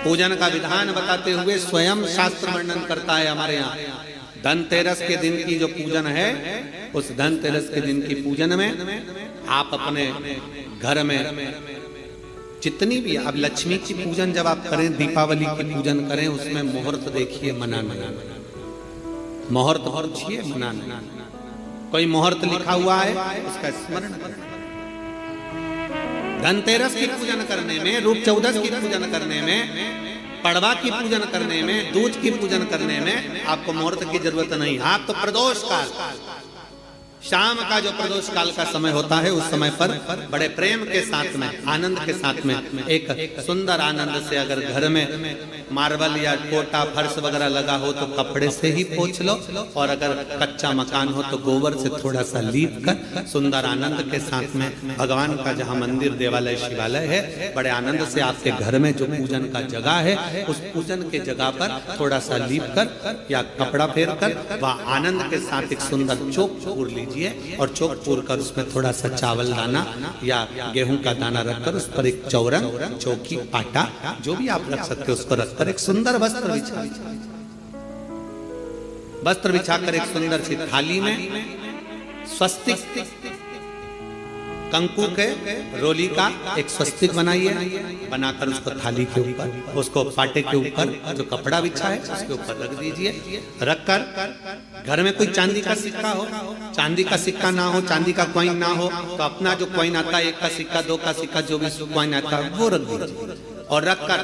पूजन का विधान बताते हुए स्वयं शास्त्र वर्णन करता है हमारे यहाँ। धनतेरस के दिन की जो पूजन है, उस धनतेरस के दिन की पूजन में आप अपने घर में जितनी भी, अब लक्ष्मी की पूजन जब आप करें, दीपावली की पूजन करें, उसमें मुहूर्त देखिए, मनाना, मुहूर्त पूछिए, मनाना। कोई मुहूर्त लिखा हुआ है उसका स्मरण करें। धनतेरस की पूजन करने में, रूप चौदस की पूजन करने में, पड़वा की पूजन करने में, दूज की पूजन करने में आपको मुहूर्त की जरूरत नहीं। आप तो प्रदोष काल, शाम का जो प्रदोष काल का समय होता है, उस समय पर बड़े प्रेम के साथ में, आनंद के साथ में, एक सुंदर आनंद से, अगर घर में मार्बल या कोटा फर्श वगैरह लगा हो तो कपड़े से ही पोंछ लो, और अगर कच्चा मकान हो तो गोबर से थोड़ा सा लीप कर सुंदर आनंद के साथ में भगवान का जहाँ मंदिर, देवालय, शिवालय है, बड़े आनंद से आपके घर में जो पूजन का जगह है, उस पूजन के जगह पर थोड़ा सा लीप कर या कपड़ा फेर कर वह आनंद के साथ एक सुंदर चौक पूर लीजिए, और चौक पूर कर उसमें थोड़ा सा चावल दाना या गेहूं का दाना रखकर उस पर एक चौरंग, चौकी, पाटा, जो भी आप रख सकते हो उसको रखकर एक सुंदर वस्त्र बिछाकर एक सुंदर सी थाली में स्वस्तिक, कंकु के रोली का एक स्वस्तिक बनाइए, बनाकर उसको थाली के ऊपर, उसको पाटे के ऊपर जो कपड़ा बिछा है उसके ऊपर रख दीजिए। रखकर घर में कोई चांदी का सिक्का हो, चांदी का सिक्का ना हो, चांदी का कॉइन ना हो, तो अपना जो कॉइन आता है, 1 का सिक्का, 2 का सिक्का, जो भी कॉइन आता है वो रख दीजिए। और रखकर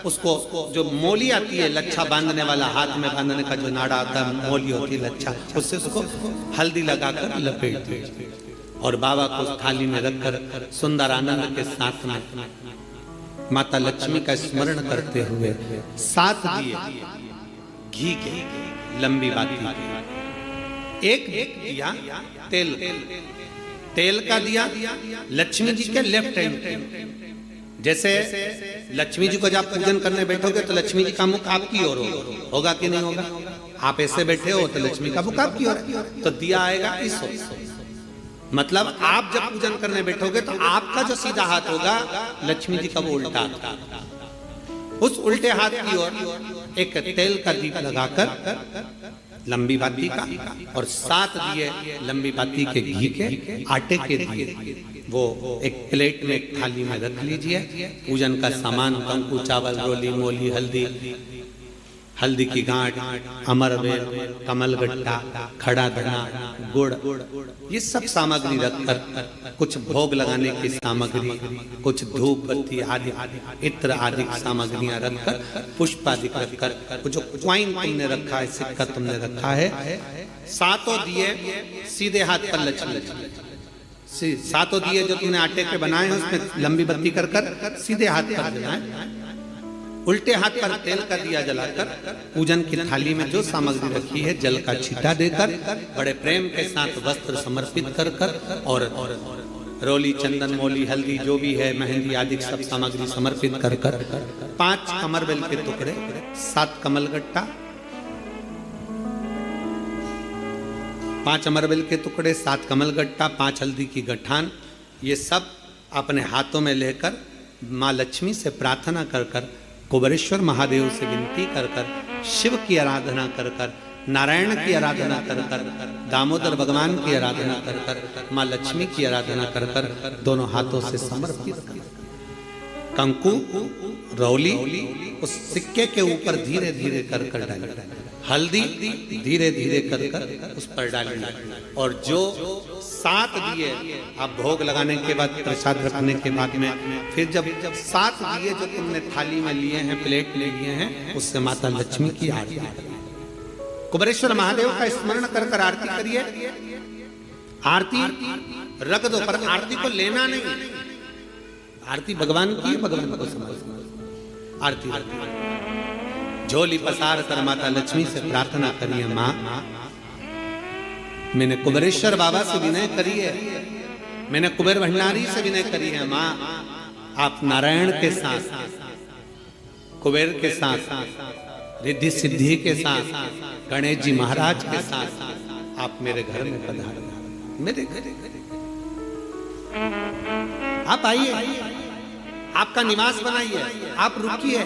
उसको जो मोली आती है, लच्छा बांधने वाला, हाथ में बांधने का जो नाड़ा आता है, मोली होती है लच्छा, उससे उसको हल्दी लगाकर लपेट दीजिए और बाबा को उस थाली में रखकर सुंदर आनंद के साथ में माता लक्ष्मी का स्मरण करते हुए 7 दिए घी के, लंबी बाती के, एक दिया तेल का दिया लक्ष्मी जी के लेफ्ट हैंड। जैसे लक्ष्मी जी को जब पूजन करने बैठोगे तो लक्ष्मी जी का मुख आपकी ओर होगा कि नहीं होगा? आप ऐसे बैठे हो तो लक्ष्मी का मुख आपकी ओर, तो दिया आएगा इस ओर। मतलब आप जब पूजन करने बैठोगे तो आपका जो सीधा हाथ होगा, लक्ष्मी जी का वो उल्टा हाथ, उस उल्टे हाथ की ओर एक तेल का दीप लगाकर लंबी बाती का, और 7 दिए लंबी बाती के घी के, आटे के दिए, वो एक प्लेट में, एक थाली में रख लीजिए। पूजन का सामान, कंकु, चावल, रोली, मोली, हल्दी की गांठ, अमरवेल, कमलगट्टा, खड़ा धना, गुड़, ये सब सामग्री रखकर, कुछ भोग लगाने की सामग्री, कुछ धूप बत्ती आदि, इत्र आदि सामग्रियां रखकर, पुष्प आदि रखकर, जो क्वाइन तुमने रखा है, सिक्का तुमने रखा है, 7 दिए सीधे हाथ पर लक्ष्मी, 7 दिए जो तुमने आटे के बनाए हैं उसमें लंबी बत्ती कर सीधे हाथ पर जलाएं, उल्टे हाथ पर तेल का दिया जलाकर पूजन की थाली में जो सामग्री रखी है जल का छींटा देकर, बड़े प्रेम के साथ वस्त्र समर्पित कर और रोली, चंदन, मोली, हल्दी, जो भी है, मेहंदी आदि सब सामग्री समर्पित कर 5 अमरवेल के टुकड़े, 7 कमलगट्टा, 5 अमरवेल के टुकड़े, 7 कमलगट्टा, 5 हल्दी की गठान, ये सब अपने हाथों में लेकर माँ लक्ष्मी से प्रार्थना कर कुबेरेश्वर महादेव से विनती कर शिव की आराधना कर नारायण की आराधना कर दामोदर भगवान की आराधना कर माँ लक्ष्मी की आराधना कर दोनों हाथों से समर्पित कर कंकु, रौली उस सिक्के के ऊपर धीरे धीरे कर डाल, हल्दी धीरे धीरे कर उस पर डालना, और जो 7 दिए आप भोग लगाने के बाद, प्रसाद रखने के बाद में, फिर जब 7 दिए जो तुमने थाली में लिए हैं, प्लेट में लिए हैं, उससे माता लक्ष्मी की आरती करिए, कुबेरेश्वर महादेव का स्मरण कर आरती करिए। आरती रख दो, पर आरती को लेना नहीं, आरती भगवान की है, भगवान को समझ आरती झोली पसार कर माता लक्ष्मी से प्रार्थना करिए, माँ मैंने कुबेरेश्वर बाबा से विनय करी है, मैंने कुबेर भंडारी से विनय करी है, माँ आप नारायण के साथ, कुबेर के साथ, रिद्धि सिद्धि के साथ, गणेश जी महाराज के साथ आप मेरे घर में पधारो, मेरे घर आप आइए, आपका निवास बनाइए, आप रुकिए।